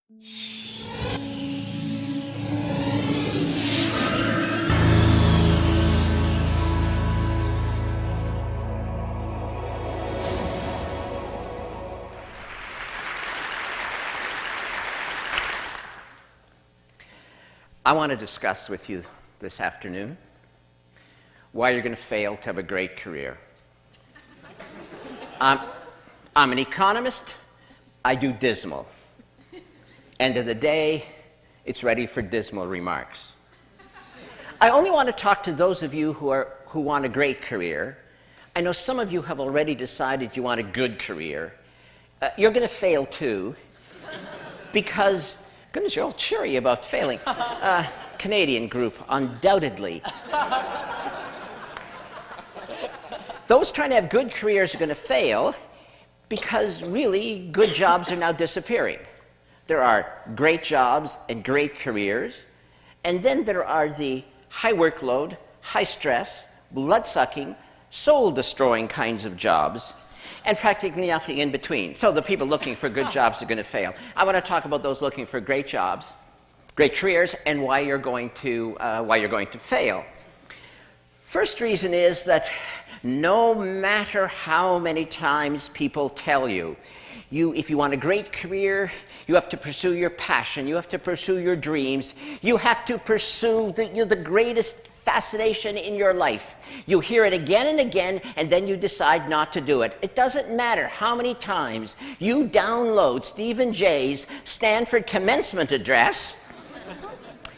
I want to discuss with you this afternoon why you're going to fail to have a great career. I'm an economist. I do dismal. End of the day, it's ready for dismal remarks. I only want to talk to those of you who want a great career. I know some of you have already decided you want a good career. You're going to fail too, because goodness, you're all cheery about failing. Canadian group, undoubtedly. Those trying to have good careers are going to fail because really good jobs are now disappearing. There are great jobs and great careers, and then there are the high workload, high stress, blood-sucking, soul-destroying kinds of jobs, and practically nothing in between. So the people looking for good jobs are going to fail. I want to talk about those looking for great jobs, great careers, and why you're going to fail. First reason is that no matter how many times people tell you, if you want a great career, you have to pursue your passion, you have to pursue your dreams, you have to pursue the greatest fascination in your life. You hear it again and again, and then you decide not to do it. It doesn't matter how many times you download Stephen Jay's Stanford commencement address,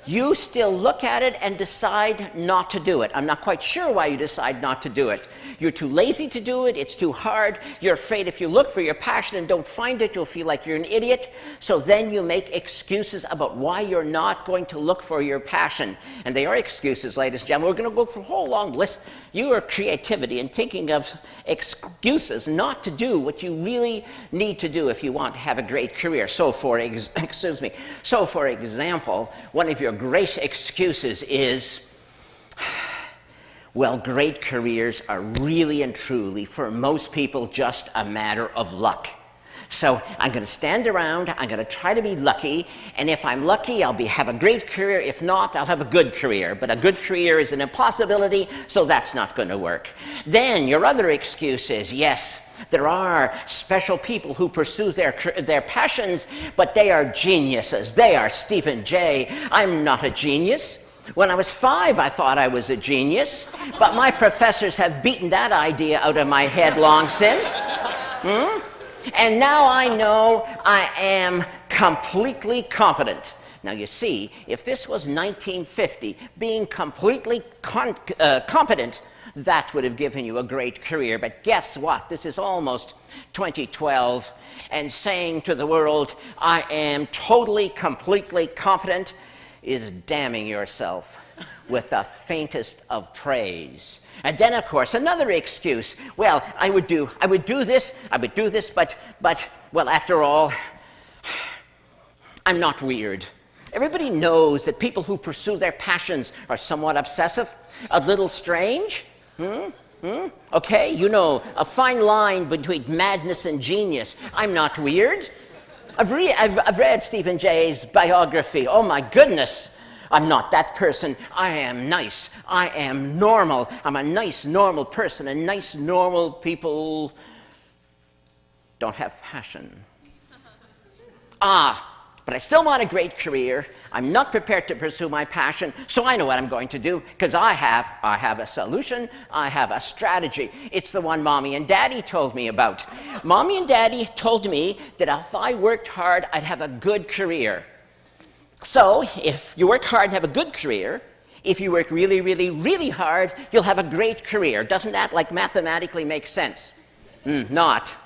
you still look at it and decide not to do it. I'm not quite sure why you decide not to do it. You're too lazy to do it, it's too hard, you're afraid if you look for your passion and don't find it, you'll feel like you're an idiot. So then you make excuses about why you're not going to look for your passion. And they are excuses, ladies and gentlemen. We're going to go through a whole long list. Your creativity and thinking of excuses not to do what you really need to do if you want to have a great career. So for example, one of your great excuses is, well, great careers are really and truly, for most people, just a matter of luck. So I'm going to stand around, I'm going to try to be lucky, and if I'm lucky, I'll have a great career. If not, I'll have a good career. But a good career is an impossibility, so that's not going to work. Then your other excuse is, yes, there are special people who pursue their passions, but they are geniuses. They are Stephen Jay. I'm not a genius. When I was 5, I thought I was a genius, but my professors have beaten that idea out of my head long since. And now I know I am completely competent. Now you see, if this was 1950, being completely competent, that would have given you a great career. But guess what? This is almost 2012, and saying to the world, I am totally, completely competent, is damning yourself with the faintest of praise. And then, of course, another excuse. Well, I would do this, but, well, after all, I'm not weird. Everybody knows that people who pursue their passions are somewhat obsessive, a little strange. Okay, you know, a fine line between madness and genius. I'm not weird. I've read Stephen Jay's biography. Oh my goodness, I'm not that person. I am nice. I am normal. I'm a nice, normal person, and nice, normal people don't have passion. But I still want a great career. I'm not prepared to pursue my passion, so I know what I'm going to do, because I have a solution, I have a strategy. It's the one Mommy and Daddy told me about. Mommy and Daddy told me that if I worked hard, I'd have a good career. So if you work hard and have a good career, if you work really, really, really hard, you'll have a great career. Doesn't that, like, mathematically make sense? Not.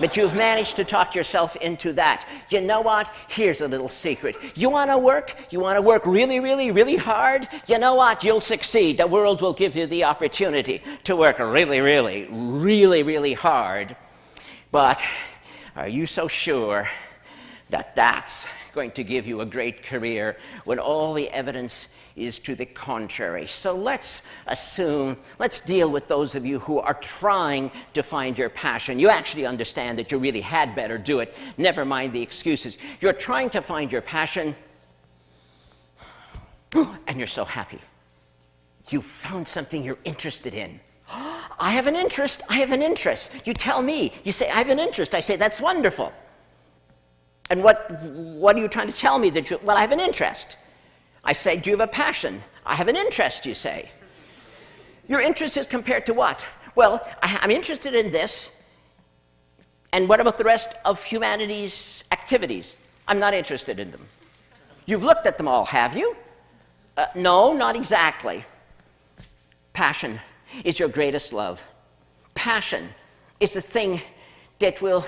But you've managed to talk yourself into that. You know what? Here's a little secret. You want to work? You want to work really, really, really hard? You know what? You'll succeed. The world will give you the opportunity to work really, really, really, really hard. But are you so sure that that's going to give you a great career when all the evidence is to the contrary. So let's deal with those of you who are trying to find your passion. You actually understand that you really had better do it. Never mind the excuses. You're trying to find your passion, and you're so happy. You found something you're interested in. I have an interest. You tell me. You say, I have an interest. I say, that's wonderful. And what are you trying to tell me? Well, I have an interest. I say, do you have a passion? I have an interest, you say. Your interest is compared to what? Well, I'm interested in this. And what about the rest of humanity's activities? I'm not interested in them. You've looked at them all, have you? No, not exactly. Passion is your greatest love. Passion is the thing that will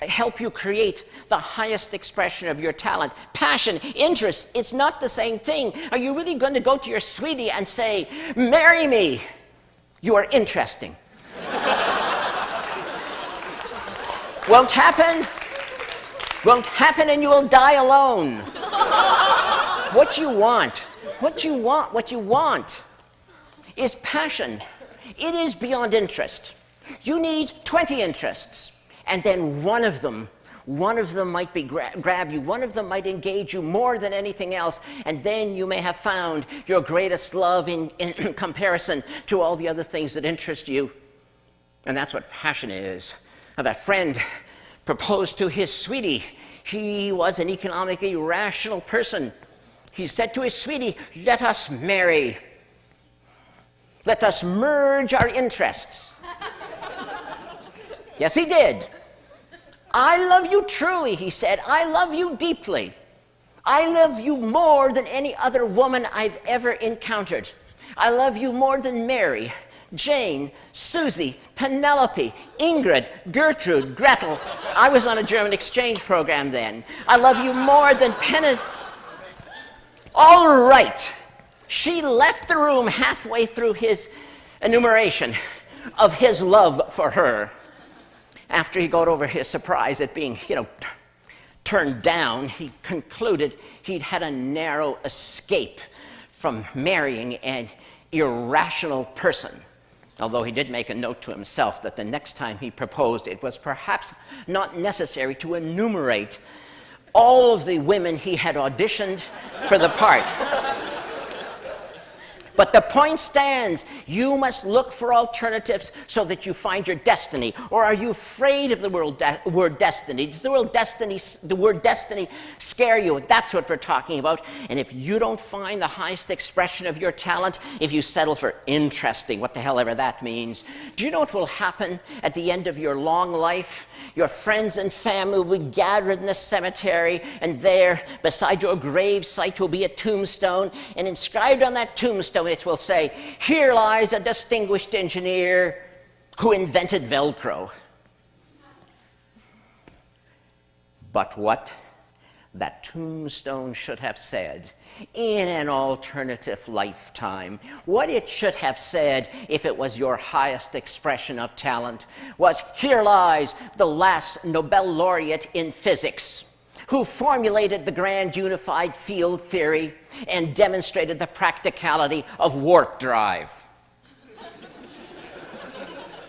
help you create the highest expression of your talent. Passion, interest, it's not the same thing. Are you really going to go to your sweetie and say, marry me? You are interesting. Won't happen. Won't happen, and you will die alone. What you want is passion. It is beyond interest. You need 20 interests, and then one of them might be grab you, one of them might engage you more than anything else, and then you may have found your greatest love in comparison to all the other things that interest you. And that's what passion is. Now, that friend proposed to his sweetie. He was an economically rational person. He said to his sweetie, let us marry. Let us merge our interests. Yes, he did. I love you truly, he said. I love you deeply. I love you more than any other woman I've ever encountered. I love you more than Mary, Jane, Susie, Penelope, Ingrid, Gertrude, Gretel. I was on a German exchange program then. I love you more than All right. She left the room halfway through his enumeration of his love for her. After he got over his surprise at being, turned down, he concluded he'd had a narrow escape from marrying an irrational person. Although he did make a note to himself that the next time he proposed, it was perhaps not necessary to enumerate all of the women he had auditioned for the part. But the point stands. You must look for alternatives so that you find your destiny. Or are you afraid of the word destiny? Does the word destiny scare you? That's what we're talking about. And if you don't find the highest expression of your talent, if you settle for interesting, what the hell ever that means, do you know what will happen at the end of your long life? Your friends and family will be gathered in the cemetery, and there, beside your grave site, will be a tombstone, and inscribed on that tombstone it will say, "Here lies a distinguished engineer who invented Velcro." But what that tombstone should have said in an alternative lifetime, what it should have said if it was your highest expression of talent, was, "Here lies the last Nobel laureate in physics, who formulated the grand unified field theory and demonstrated the practicality of warp drive."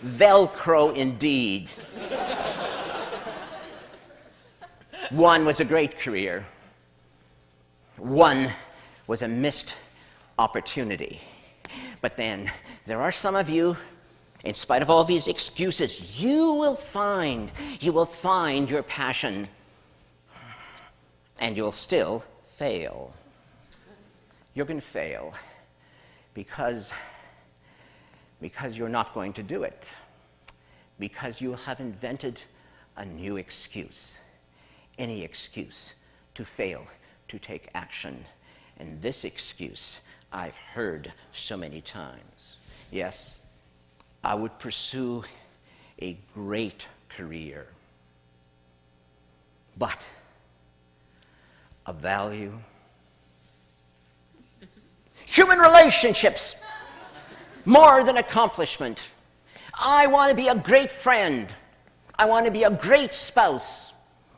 Velcro indeed. One was a great career. One was a missed opportunity. But then there are some of you, in spite of all these excuses, you will find your passion, and you'll still fail. You're going to fail because you're not going to do it, because you have invented a new excuse. Any excuse to fail to take action. And this excuse I've heard so many times. Yes, I would pursue a great career, but a value. Human relationships, more than accomplishment. I want to be a great friend. I want to be a great spouse.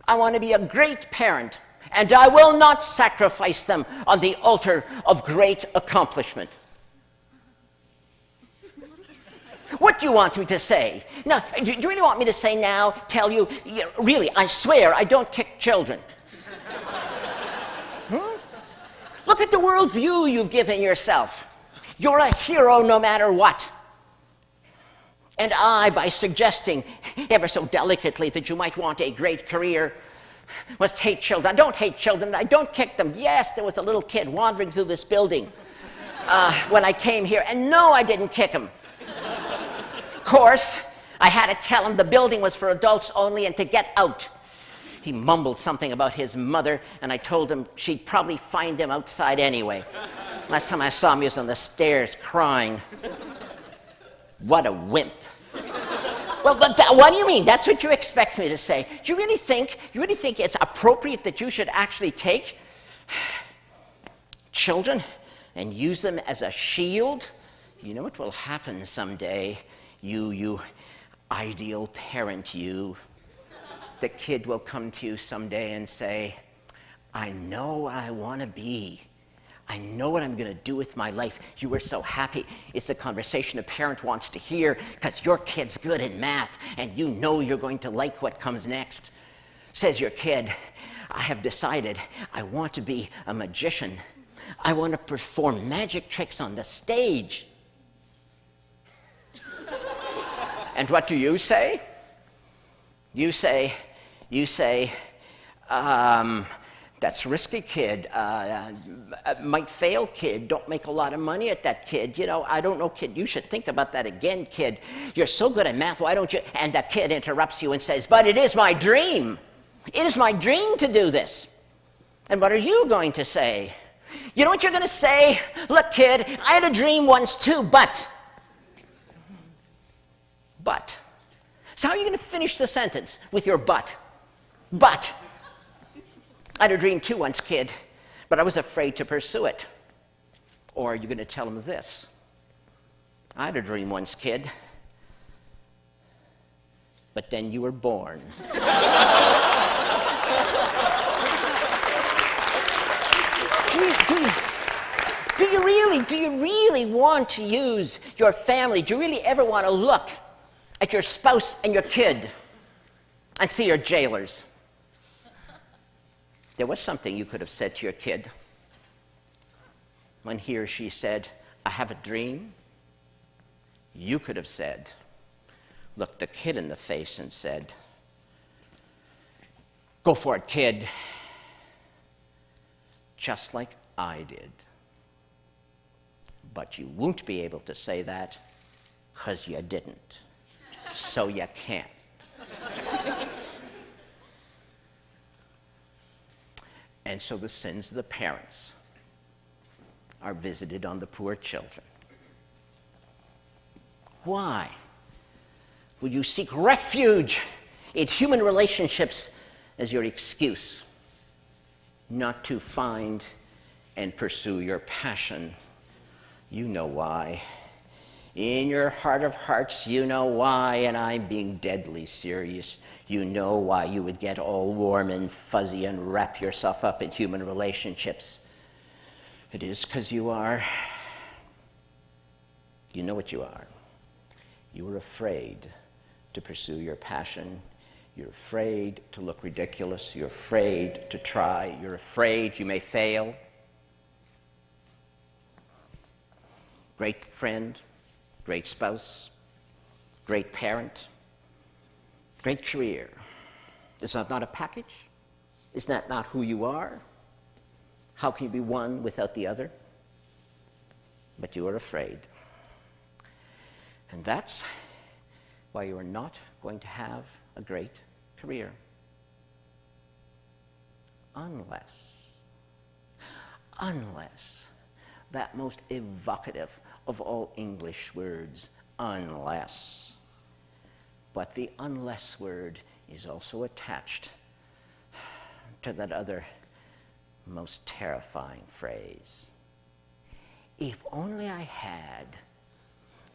I want to be a great parent, and I will not sacrifice them on the altar of great accomplishment. What do you want me to say? Now, do you really want me to say now, tell you, really, I swear I don't kick children? Look at the worldview you've given yourself. You're a hero no matter what. And I, by suggesting ever so delicately that you might want a great career, must hate children. I don't hate children. I don't kick them. Yes, there was a little kid wandering through this building when I came here, and no, I didn't kick him. Of course, I had to tell him the building was for adults only and to get out. He mumbled something about his mother, and I told him she'd probably find him outside anyway. Last time I saw him, he was on the stairs crying. What a wimp. Well, what do you mean? That's what you expect me to say. Do you really think it's appropriate that you should actually take children and use them as a shield? You know what will happen someday? You ideal parent, you. The kid will come to you someday and say, I know what I want to be. I know what I'm going to do with my life. You were so happy. It's the conversation a parent wants to hear because your kid's good in math and you know you're going to like what comes next. Says your kid, I have decided I want to be a magician. I want to perform magic tricks on the stage. And what do you say? You say, that's risky, kid. Might fail, kid. Don't make a lot of money at that, kid. You know, I don't know, kid. You should think about that again, kid. You're so good at math. Why don't you? And the kid interrupts you and says, but it is my dream. It is my dream to do this. And what are you going to say? You know what you're going to say? Look, kid, I had a dream once too, but. So how are you going to finish the sentence with your but? But. I had a dream too once, kid, but I was afraid to pursue it. Or are you going to tell him this? I had a dream once, kid, but then you were born. Do you really want to use your family? Do you really ever want to look at your spouse and your kid and see your jailers? There was something you could have said to your kid when he or she said, I have a dream. You could have said, looked the kid in the face and said, go for it, kid. Just like I did. But you won't be able to say that because you didn't. So you can't. And so the sins of the parents are visited on the poor children. Why would you seek refuge in human relationships as your excuse not to find and pursue your passion? You know why. In your heart of hearts, you know why, and I'm being deadly serious. You know why you would get all warm and fuzzy and wrap yourself up in human relationships. It is because you are. You know what you are. You are afraid to pursue your passion. You're afraid to look ridiculous. You're afraid to try. You're afraid you may fail. Great friend. Great spouse, great parent, great career. Is that not a package? Is that not who you are? How can you be one without the other? But you are afraid. And that's why you are not going to have a great career. Unless that most evocative of all English words, unless. But the unless word is also attached to that other most terrifying phrase. If only I had,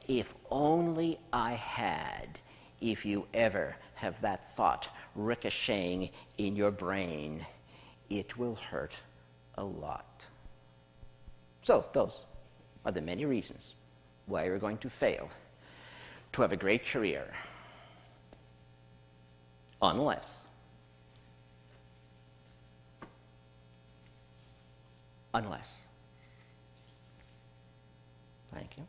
if only I had, if you ever have that thought ricocheting in your brain, it will hurt a lot. So those are the many reasons why you're going to fail to have a great career. Unless thank you.